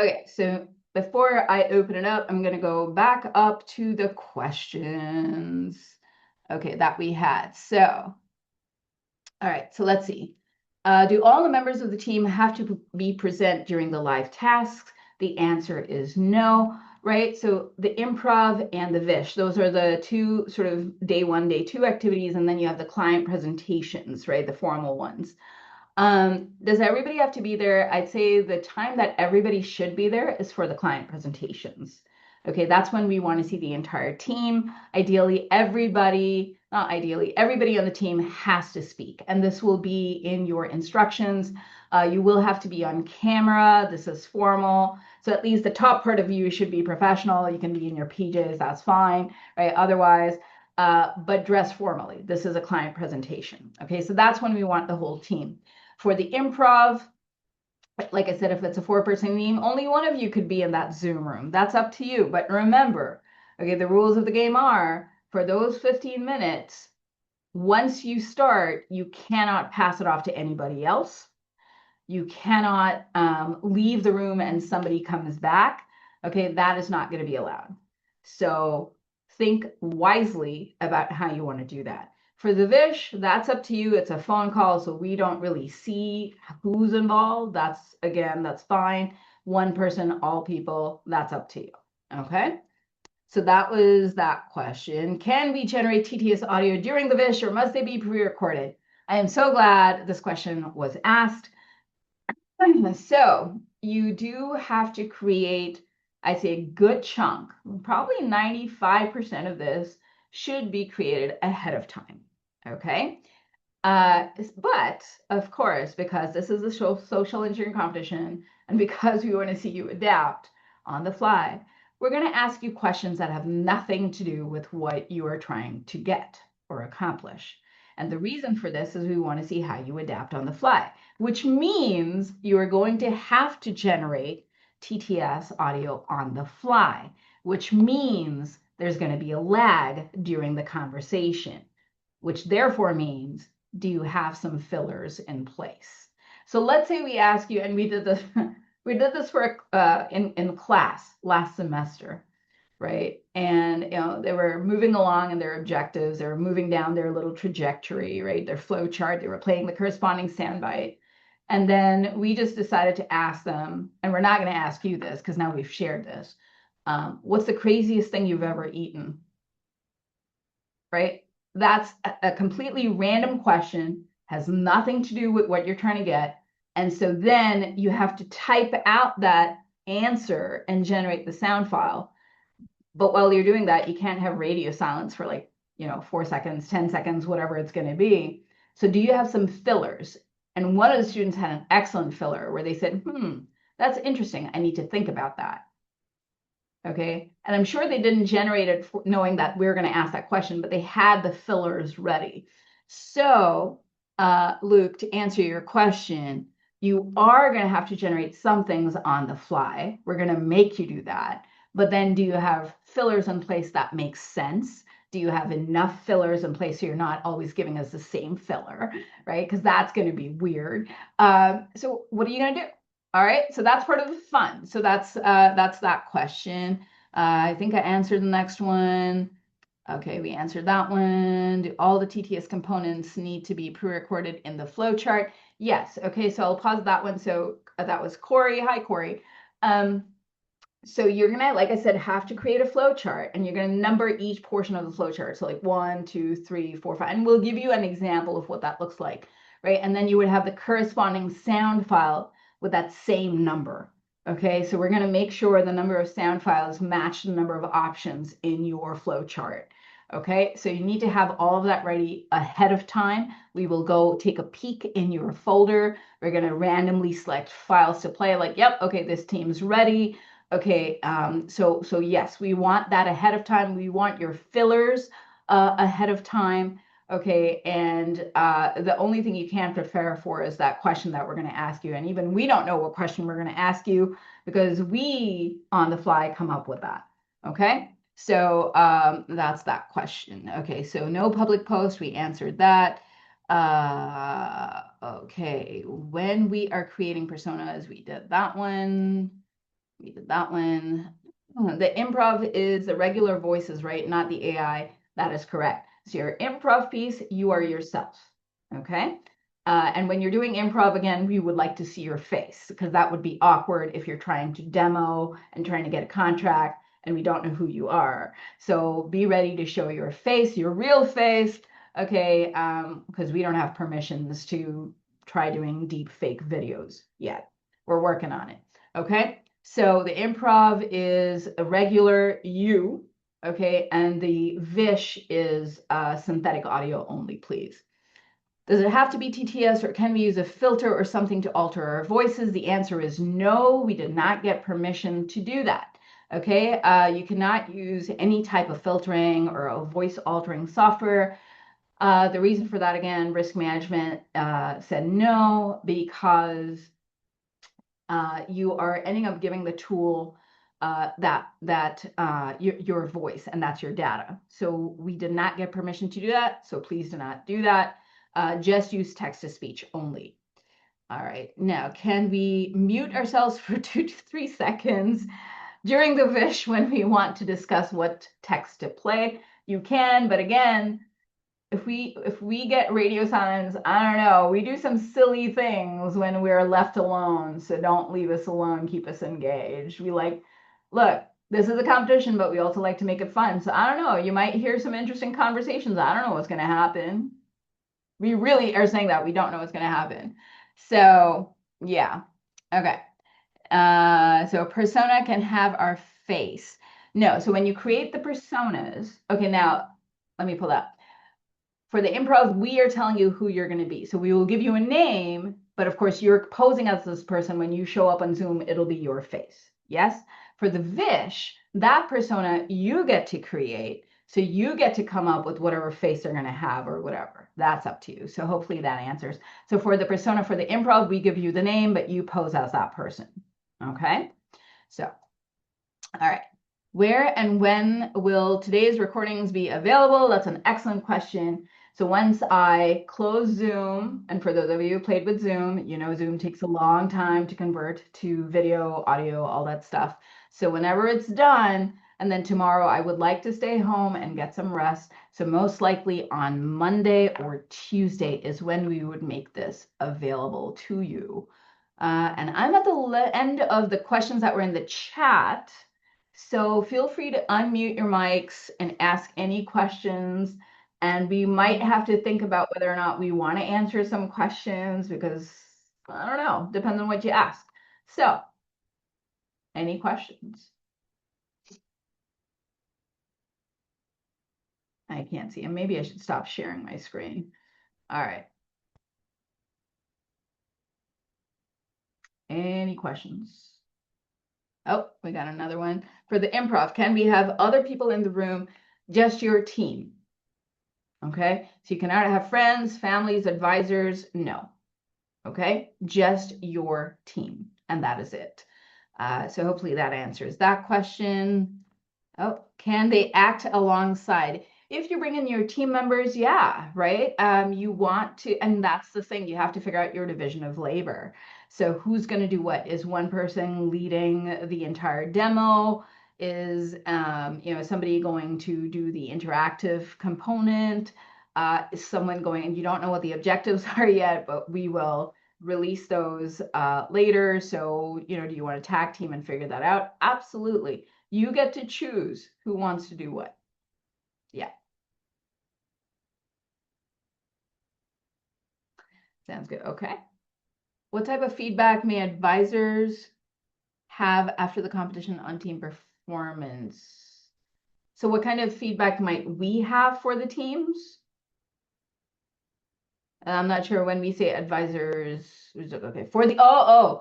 Okay, so before I open it up, I'm going to go back up to the questions, okay, that we had. So, all right, so let's see. Do all the members of the team have to be present during the live tasks? The answer is no, right? So the improv and the Vish, those are the two sort of day one, day two activities, and then you have the client presentations, right? The formal ones. Does everybody have to be there? I'd say the time that everybody should be there is for the client presentations. Okay, that's when we want to see the entire team. Ideally, everybody, not ideally, everybody on the team has to speak. And this will be in your instructions. You will have to be on camera. This is formal. So at least the top part of you should be professional. You can be in your PJs, that's fine, right? Otherwise, but dress formally. This is a client presentation. Okay, so that's when we want the whole team. For the improv, like I said, if it's a 4-person team, only one of you could be in that Zoom room. That's up to you. But remember, okay, the rules of the game are for those 15 minutes, once you start, you cannot pass it off to anybody else. You cannot leave the room and somebody comes back. Okay, that is not going to be allowed. So think wisely about how you want to do that. For the Vish, that's up to you. It's a phone call, so we don't really see who's involved. That's fine. One person, all people, that's up to you. Okay. So that was that question. Can we generate TTS audio during the Vish or must they be pre-recorded? I am so glad this question was asked. So you do have to create, I say, a good chunk. Probably 95% of this should be created ahead of time. Okay. But of course, because this is a social engineering competition and because we want to see you adapt on the fly, we're going to ask you questions that have nothing to do with what you are trying to get or accomplish. And the reason for this is we want to see how you adapt on the fly, which means you are going to have to generate TTS audio on the fly, which means there's going to be a lag during the conversation, which therefore means, do you have some fillers in place? So let's say we ask you, and we did this, we did this for in class last semester, right? And they were moving along in their objectives, they were moving down their little trajectory, right? Their flow chart, they were playing the corresponding soundbite. And then we just decided to ask them, and we're not going to ask you this because now we've shared this. What's the craziest thing you've ever eaten? Right? That's a completely random question, has nothing to do with what you're trying to get. And so then you have to type out that answer and generate the sound file. But while you're doing that, you can't have radio silence for 4 seconds, 10 seconds, whatever it's going to be. So do you have some fillers? And one of the students had an excellent filler where they said, that's interesting. I need to think about that. Okay. And I'm sure they didn't generate it knowing that we were going to ask that question, but they had the fillers ready. So, Luke, to answer your question, you are going to have to generate some things on the fly. We're going to make you do that. But then do you have fillers in place that make sense? Do you have enough fillers in place so you're not always giving us the same filler, right? Because that's going to be weird. So what are you going to do? All right, so that's part of the fun. So that's that question. I think I answered the next one. Okay, we answered that one. Do all the TTS components need to be pre-recorded in the flow chart? Yes. Okay, so I'll pause that one. So that was Corey. Hi, Corey. So you're gonna, like I said, have to create a flow chart, and you're gonna number each portion of the flow chart. So like 1, 2, 3, 4, 5, and we'll give you an example of what that looks like, right? And then you would have the corresponding sound file with that same number. Okay, so we're going to make sure the number of sound files match the number of options in your flow chart. Okay, so you need to have all of that ready ahead of time. We will go take a peek in your folder. We're going to randomly select files to play, like, yep, okay, this team's ready. Okay, so yes, we want that ahead of time. We want your fillers ahead of time. Okay, and the only thing you can prepare for is that question that we're going to ask you. And even we don't know what question we're going to ask you because we, on the fly, come up with that. Okay, so that's that question. Okay, so no public post, we answered that. Okay, when we are creating personas, we did that one. We did that one. The improv is the regular voices, right? Not the AI. That is correct. So your improv piece, you are yourself. Okay. And when you're doing improv, again, we would like to see your face because that would be awkward if you're trying to demo and trying to get a contract and we don't know who you are. So be ready to show your face, your real face. Okay. Because we don't have permissions to try doing deep fake videos yet. We're working on it. Okay. So the improv is a regular you. Okay. And the Vish is synthetic audio only, please. Does it have to be TTS or can we use a filter or something to alter our voices? The answer is no, we did not get permission to do that. Okay, you cannot use any type of filtering or a voice altering software. The reason for that, again, risk management said no because you are ending up giving the tool your voice, and that's your data. So we did not get permission to do that. So please do not do that. Just use text to speech only. All right. Now, can we mute ourselves for 2 to 3 seconds during the Vish when we want to discuss what text to play? You can, but again, if we get radio silence, I don't know, we do some silly things when we're left alone. So don't leave us alone, keep us engaged. We like, look, this is a competition, but we also like to make it fun. So I don't know, you might hear some interesting conversations. I don't know what's going to happen. We really are saying that we don't know what's going to happen. So yeah. Okay. So a persona can have our face. No, so when you create the personas, okay, now let me pull that. For the improv, we are telling you who you're going to be. So we will give you a name, but of course, you're posing as this person. When you show up on Zoom, it'll be your face. Yes? For the Vish, that persona you get to create. So you get to come up with whatever face they're going to have or whatever. That's up to you. So hopefully that answers. So for the persona, for the improv, we give you the name, but you pose as that person. Okay? So, all right. Where and when will today's recordings be available? That's an excellent question. So once I close Zoom, and for those of you who played with Zoom, you know Zoom takes a long time to convert to video, audio, all that stuff. So whenever it's done, and then tomorrow I would like to stay home and get some rest. So most likely on Monday or Tuesday is when we would make this available to you. And I'm at the end of the questions that were in the chat. So feel free to unmute your mics and ask any questions. And we might have to think about whether or not we want to answer some questions because I don't know, depends on what you ask. So, any questions? I can't see them. Maybe I should stop sharing my screen. All right. Any questions? Oh, we got another one. For the improv, can we have other people in the room, just your team? Okay, so you cannot have friends, families, advisors. No. Okay, just your team, and that is it. So hopefully that answers that question. Oh, can they act alongside? If you bring in your team members, yeah, right. You want to, and that's the thing, you have to figure out your division of labor. So who's going to do what? Is one person leading the entire demo? Is somebody going to do the interactive component? Is someone going, and you don't know what the objectives are yet, but we will release those later. So, do you want to tag team and figure that out? Absolutely. You get to choose who wants to do what. Yeah. Sounds good. Okay. What type of feedback may advisors have after the competition on team performance? So what kind of feedback might we have for the teams? I'm not sure when we say advisors. Okay. For the,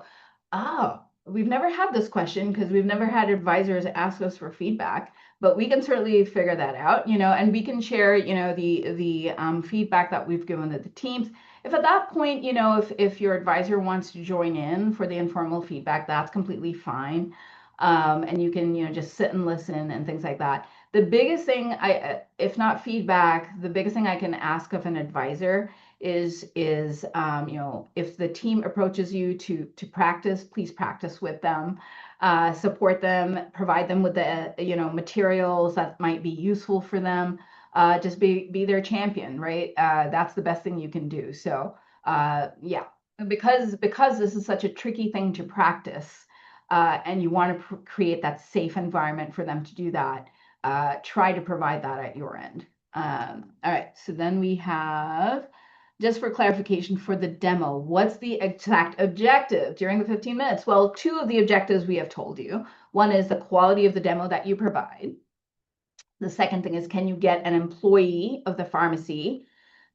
we've never had this question because we've never had advisors ask us for feedback, but we can certainly figure that out, and we can share, the feedback that we've given to the teams. If at that point, if your advisor wants to join in for the informal feedback, that's completely fine. And you can, just sit and listen and things like that. The biggest thing if not feedback, the biggest thing I can ask of an advisor is if the team approaches you to practice, please practice with them, support them, provide them with the materials that might be useful for them. Just be their champion, right? That's the best thing you can do. So yeah, because this is such a tricky thing to practice, and you want to create that safe environment for them to do that. Try to provide that at your end. All right, so then we have, just for clarification for the demo, what's the exact objective during the 15 minutes? Well, two of the objectives we have told you. One is the quality of the demo that you provide. The second thing is, can you get an employee of the pharmacy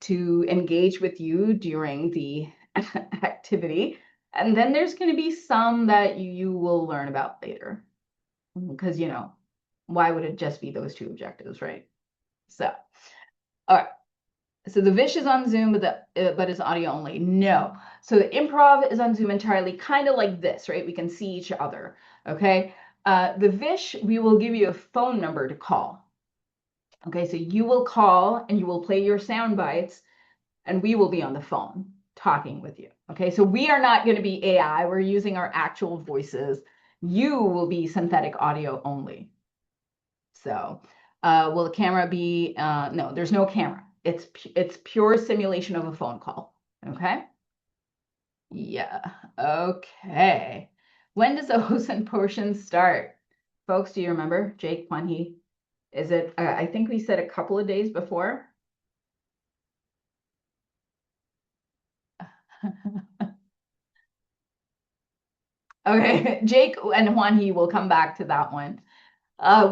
to engage with you during the activity? And then there's going to be some that you will learn about later, because, why would it just be those two objectives, right? So, all right. So the Vish is on Zoom, but is audio only. No. So the improv is on Zoom entirely, kind of like this, right? We can see each other. Okay. The Vish, we will give you a phone number to call. Okay. So you will call and you will play your sound bites, and we will be on the phone talking with you. Okay. So we are not going to be AI. We're using our actual voices. You will be synthetic audio only. So, will the camera be, no, there's no camera. It's pure simulation of a phone call. Okay. Yeah. Okay. When does the Hosen portion start? Folks, do you remember? Jake, Kwan Hee? Is it, I think we said a couple of days before. Okay. Jake and Juan He will come back to that one.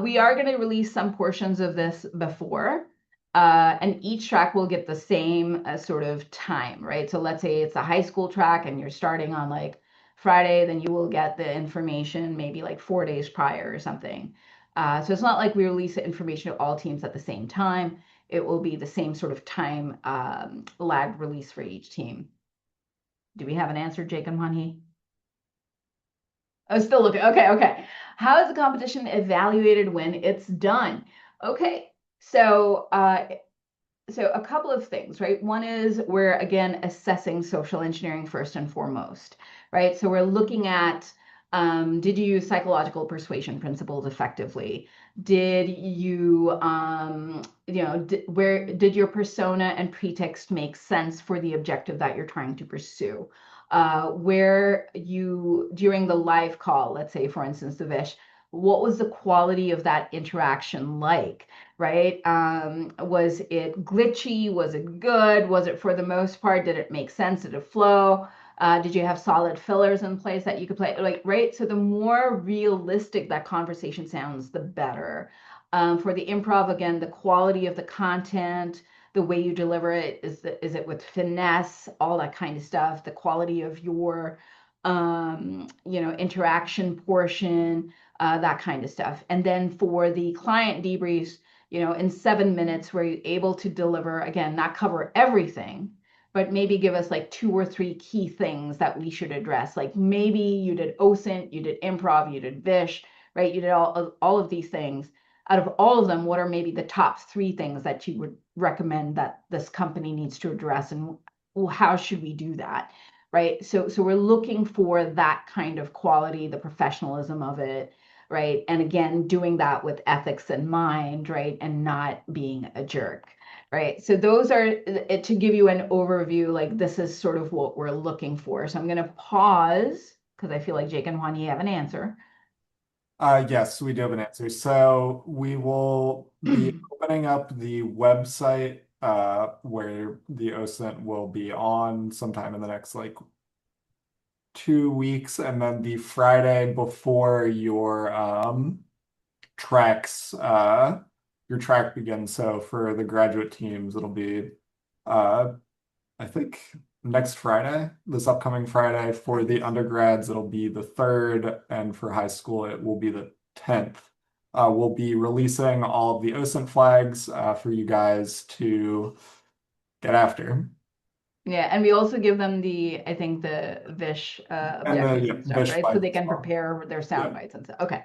We are going to release some portions of this before, and each track will get the same sort of time, right? So let's say it's a high school track and you're starting on like Friday, then you will get the information maybe like 4 days prior or something. So it's not like we release the information to all teams at the same time. It will be the same sort of time lag release for each team. Do we have an answer, Jake and Hanhi? Oh, still looking. Okay, okay. How is the competition evaluated when it's done? Okay, so so a couple of things, right? One is we're again assessing social engineering first and foremost, right? So we're looking at, did you use psychological persuasion principles effectively? Did you, where did your persona and pretext make sense for the objective that you're trying to pursue? Where you, during the live call, let's say, for instance, the Vish, what was the quality of that interaction like, right? Was it glitchy? Was it good? Was it, for the most part, did it make sense? Did it flow? Did you have solid fillers in place that you could play? Like, right? So the more realistic that conversation sounds, the better. For the improv, again, the quality of the content, the way you deliver it, is it with finesse, all that kind of stuff, the quality of your interaction portion, that kind of stuff. And then for the client debriefs, in 7 minutes, were you able to deliver, again, not cover everything, but maybe give us like 2 or 3 key things that we should address. Like maybe you did OSINT, you did improv, you did Vish, right? You did all of these things. Out of all of them, what are maybe the top 3 things that you would recommend that this company needs to address, and how should we do that? Right. So we're looking for that kind of quality, the professionalism of it, right? And again, doing that with ethics in mind, right? And not being a jerk, right? So those are, to give you an overview, like this is sort of what we're looking for. So I'm going to pause because I feel like Jake and Juan, you have an answer. Yes, we do have an answer. So we will be opening up the website where the OSINT will be on sometime in the next like 2 weeks, and then the Friday before tracks your track begins. So for the graduate teams, it'll be uh I think next Friday, this upcoming Friday. For the undergrads, it'll be the 3rd, and for high school, it will be the 10th. We'll be releasing all of the OSINT flags for you guys to get after. Yeah, and we also give them I think the Vish And the objectives yeah, and stuff, Vish right? So flags they as can well. prepare their sound Yeah. bites and stuff. Okay.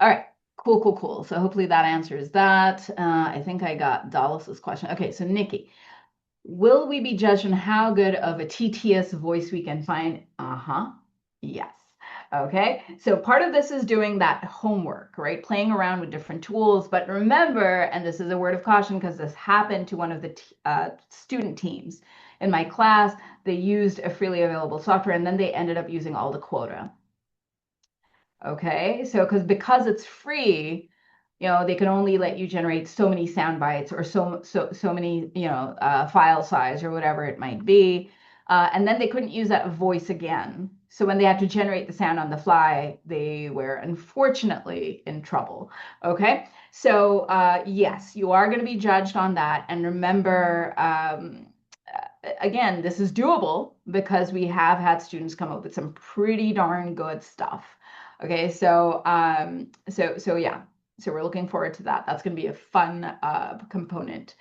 All right. Cool, cool, cool. So hopefully that answers that. I think I got Dallas's question. Okay, so Nikki, Will we be judged on how good of a TTS voice we can find? Uh-huh. Yes. Okay. So part of this is doing that homework, right? Playing around with different tools. But remember, and this is a word of caution because this happened to one of the student teams in my class, they used a freely available software and then they ended up using all the quota. Okay. So because it's free, they can only let you generate so many sound bites or so many, file size or whatever it might be. And then they couldn't use that voice again. So when they had to generate the sound on the fly, they were unfortunately in trouble. Okay. So yes, you are going to be judged on that. And remember, again, this is doable because we have had students come up with some pretty darn good stuff. Okay, so yeah, so we're looking forward to that. That's going to be a fun component.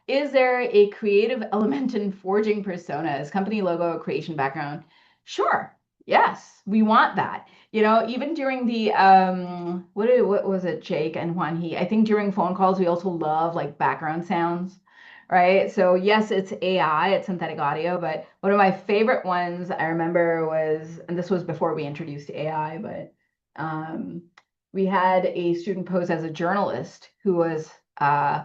Is there a creative element in forging personas, company logo, creation background? Sure. Yes, we want that. Even during the what was it, Jake and Juan He? I think during phone calls we also love like background sounds, right? So yes, it's AI, it's synthetic audio, but one of my favorite ones I remember was, and this was before we introduced AI, but um, we had a student pose as a journalist who was uh,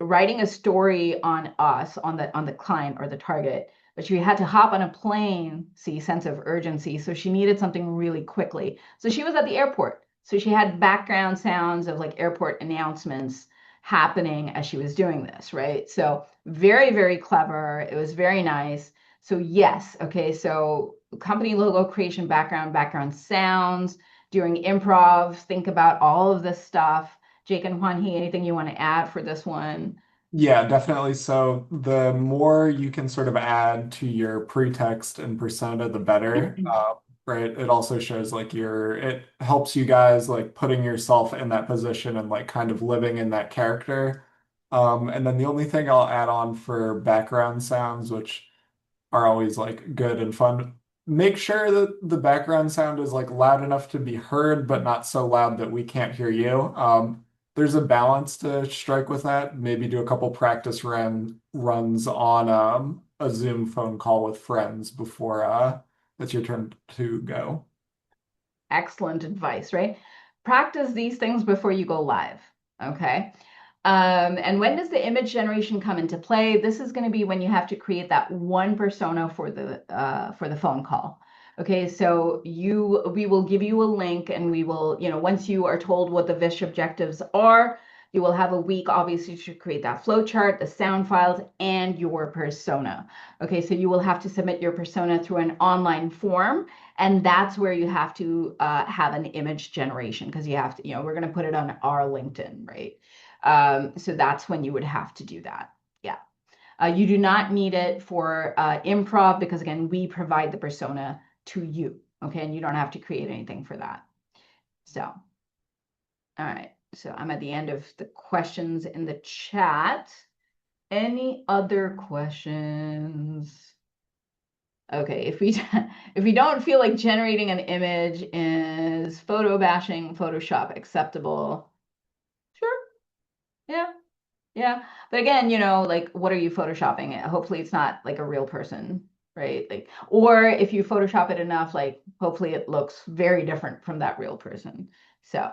writing a story on us, on the client or the target, but she had to hop on a plane, see sense of urgency. So she needed something really quickly. So she was at the airport. So she had background sounds of like airport announcements happening as she was doing this, right? So very, very clever. It was very nice. So yes, okay. So company logo creation, background sounds, during improv, think about all of this stuff. Jake and Juan He, anything you want to add for this one? Yeah, definitely. So the more you can sort of add to your pretext and persona, the better. Right? It also shows like it helps you guys like putting yourself in that position and like kind of living in that character. And then the only thing I'll add on for background sounds, which are always like good and fun. Make sure that the background sound is like loud enough to be heard, but not so loud that we can't hear you. There's a balance to strike with that. Maybe do a couple practice runs on a Zoom phone call with friends before it's your turn to go. Excellent advice, right? Practice these things before you go live. Okay. And when does the image generation come into play? This is going to be when you have to create that one persona for the phone call. Okay, so we will give you a link, and we will, once you are told what the Vish objectives are, you will have a week, obviously, to create that flow chart, the sound files, and your persona. Okay, so you will have to submit your persona through an online form, and that's where you have to have an image generation because you have to, we're going to put it on our LinkedIn, right? So that's when you would have to do that. Yeah. You do not need it for improv because, again, we provide the persona to you. Okay. And you don't have to create anything for that. So, all right. So I'm at the end of the questions in the chat. Any other questions? Okay, if we don't feel like generating an image is photo bashing Photoshop acceptable, sure, yeah, yeah. But again, like what are you photoshopping? Hopefully it's not like a real person, right? Like, or if you Photoshop it enough, like hopefully it looks very different from that real person. So,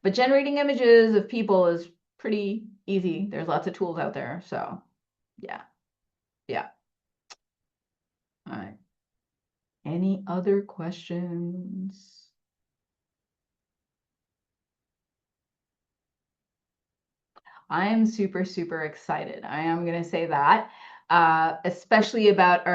but generating images of people is pretty easy. There's lots of tools out there. So, yeah, yeah. All right. Any other questions? I am super, super excited. I am going to say that, especially about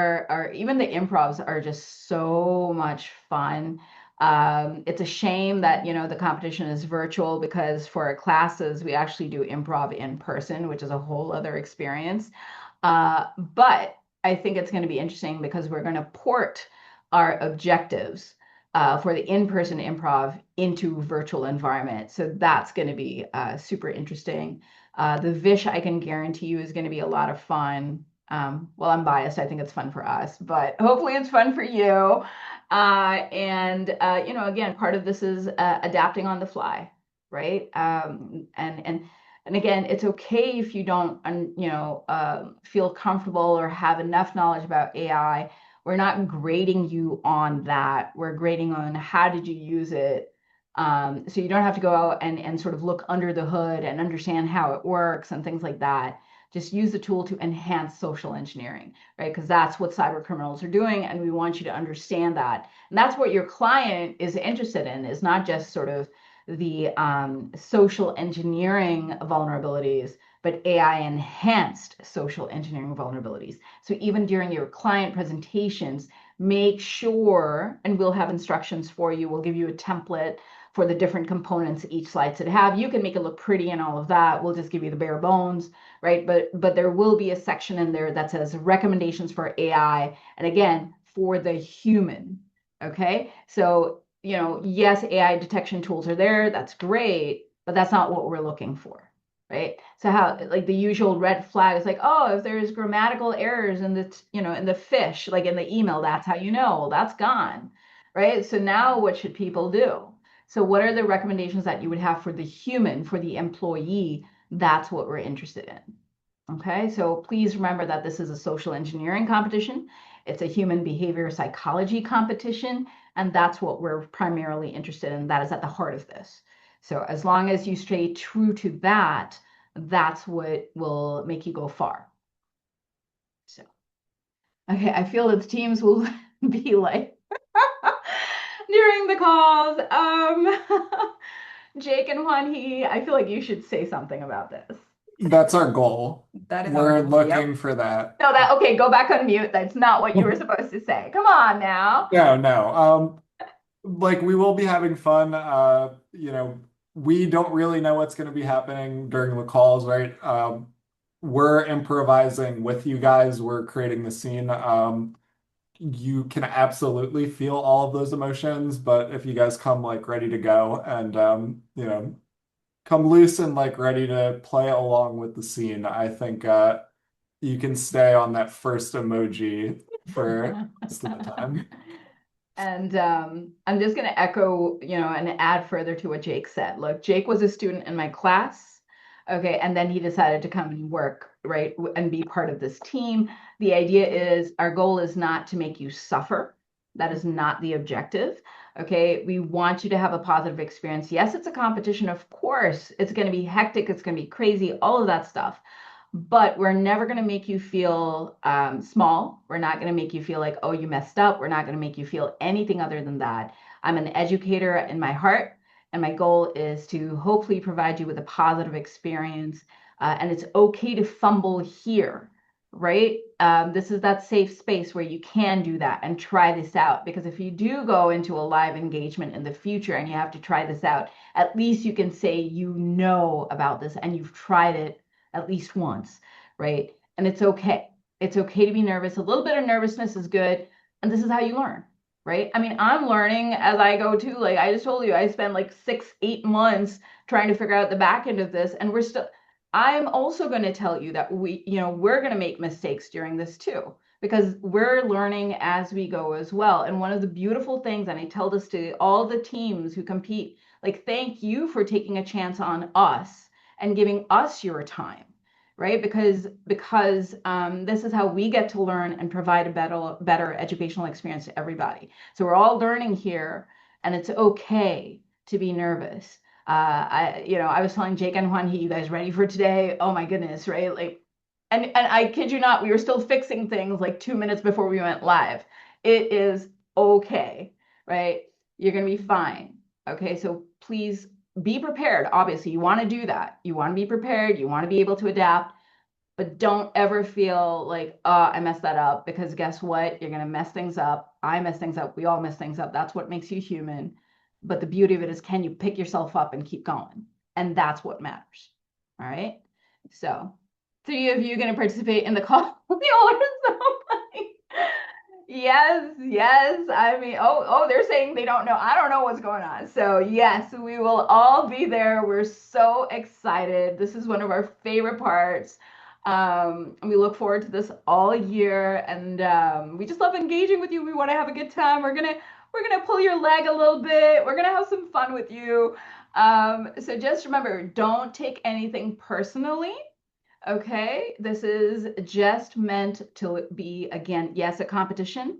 even the improvs are just so much fun. It's a shame that, the competition is virtual because for our classes, we actually do improv in person, which is a whole other experience. But I think it's going to be interesting because we're going to port our objectives for the in-person improv into virtual environment. So that's going to be super interesting. The Vish, I can guarantee you, is going to be a lot of fun. Well, I'm biased. I think it's fun for us, but hopefully it's fun for you. And again, part of this is adapting on the fly, right? And And again, it's okay if you don't, feel comfortable or have enough knowledge about AI. We're not grading you on that. We're grading on how did you use it. So you don't have to go out and sort of look under the hood and understand how it works and things like that. Just use the tool to enhance social engineering, right? Because that's what cyber criminals are doing, and we want you to understand that. And that's what your client is interested in, is not just sort of the social engineering vulnerabilities, but AI enhanced social engineering vulnerabilities. So even during your client presentations, make sure, and we'll have instructions for you, we'll give you a template for the different components each slide should have. You can make it look pretty and all of that. We'll just give you the bare bones, right? But there will be a section in there that says recommendations for AI, and again, for the human. Okay, so yes, AI detection tools are there. That's great, but that's not what we're looking for, right? So how, like the usual red flag is like, oh, if there's grammatical errors in in the fish, like in the email, that's how you know that's gone, right? So now what should people do? So what are the recommendations that you would have for the human, for the employee? That's what we're interested in. Okay, so please remember that this is a social engineering competition. It's a human behavior psychology competition, and that's what we're primarily interested in. That is at the heart of this. So as long as you stay true to that, that's what will make you go far. So, okay, I feel that the teams will be like during the calls. Jake and Juan He, I feel like you should say something about this. That's our goal. That is our We're goal. looking Yep. for that. No, that okay, go back on mute. That's not what you were supposed to say. Come on now. No, no. Like we will be having fun. We don't really know what's going to be happening during the calls, right? We're improvising with you guys. We're creating the scene. You can absolutely feel all of those emotions, but if you guys come like ready to go and come loose and like ready to play along with the scene, I think you can stay on that first emoji for most of the time. And I'm just going to echo, and add further to what Jake said. Look, Jake was a student in my class. Okay. And then he decided to come and work, right, and be part of this team. The idea is our goal is not to make you suffer. That is not the objective. Okay. We want you to have a positive experience. Yes, it's a competition. Of course, it's going to be hectic. It's going to be crazy, all of that stuff, but we're never going to make you feel small. We're not going to make you feel like, oh, you messed up. We're not going to make you feel anything other than that. I'm an educator in my heart, and my goal is to hopefully provide you with a positive experience. And it's okay to fumble here, right? This is that safe space where you can do that and try this out. Because if you do go into a live engagement in the future and you have to try this out, at least you can say you know about this and you've tried it at least once, right? And it's okay. It's okay to be nervous. A little bit of nervousness is good. And this is how you learn, right? I mean, I'm learning as I go too. Like I just told you, I spent like 6, 8 months trying to figure out the back end of this. And I'm also going to tell you that we're going to make mistakes during this too, because we're learning as we go as well. And one of the beautiful things, and I tell this to all the teams who compete, like, thank you for taking a chance on us and giving us your time, right? Because this is how we get to learn and provide a better educational experience to everybody. So we're all learning here, and it's okay to be nervous. I was telling Jake and Juan, you guys ready for today? Oh my goodness, right? Like, and I kid you not, we were still fixing things like 2 minutes before we went live. It is okay, right? You're gonna be fine. Okay, so please be prepared. Obviously, you want to do that. You want to be prepared. You want to be able to adapt, but don't ever feel like, oh, I messed that up, because guess what? You're going to mess things up. I mess things up. We all mess things up. That's what makes you human. But the beauty of it is, can you pick yourself up and keep going? And that's what matters. All right. So, 3 of you are going to participate in the call. The all so funny. Yes, yes. I mean, they're saying they don't know. I don't know what's going on. So, yes, we will all be there. We're so excited. This is one of our favorite parts. We look forward to this all year, and we just love engaging with you. We want to have a good time. We're gonna pull your leg a little bit. We're gonna have some fun with you. So just remember, don't take anything personally. Okay, this is just meant to be, again, yes, a competition,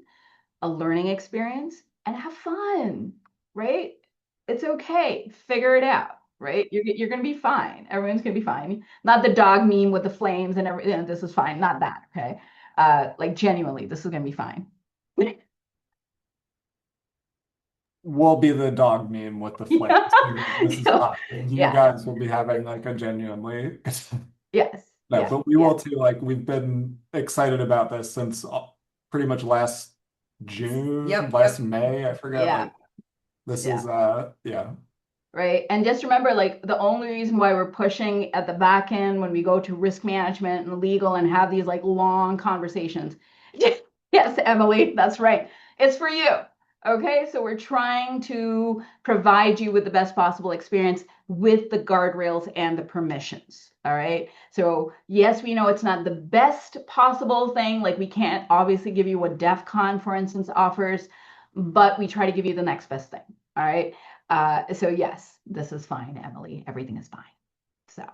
a learning experience, and have fun, right? It's okay. Figure it out, right? You're going to be fine. Everyone's going to be fine. Not the dog meme with the flames and everything. This is fine. Not that, okay? Like genuinely, this is going to be fine. We'll be the dog meme with the flames. This is fine. You Yeah. guys will be having like a genuinely Yes. no, Yeah. but we Yeah. will too. Like we've been excited about this since pretty much last June, Yep. last Yep. May. I forget. Yeah. Like this Yeah. is yeah. Right. And just remember, like, the only reason why we're pushing at the back end when we go to risk management and legal and have these like long conversations. Yes, Emily, that's right. It's for you. Okay. So we're trying to provide you with the best possible experience with the guardrails and the permissions. All right. So, yes, we know it's not the best possible thing. Like, we can't obviously give you what DEF CON, for instance, offers, but we try to give you the next best thing. All right. So yes, this is fine, Emily. Everything is fine. So,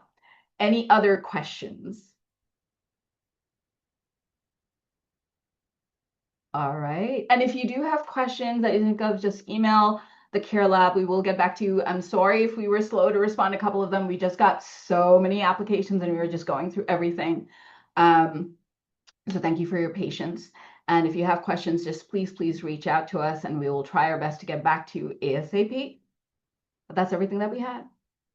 any other questions? All right. And if you do have questions that you think of, just email the Care Lab. We will get back to you. I'm sorry if we were slow to respond to a couple of them. We just got so many applications and we were just going through everything. Um, so thank you for your patience. And if you have questions, just please reach out to us and we will try our best to get back to you ASAP. But that's everything that we had.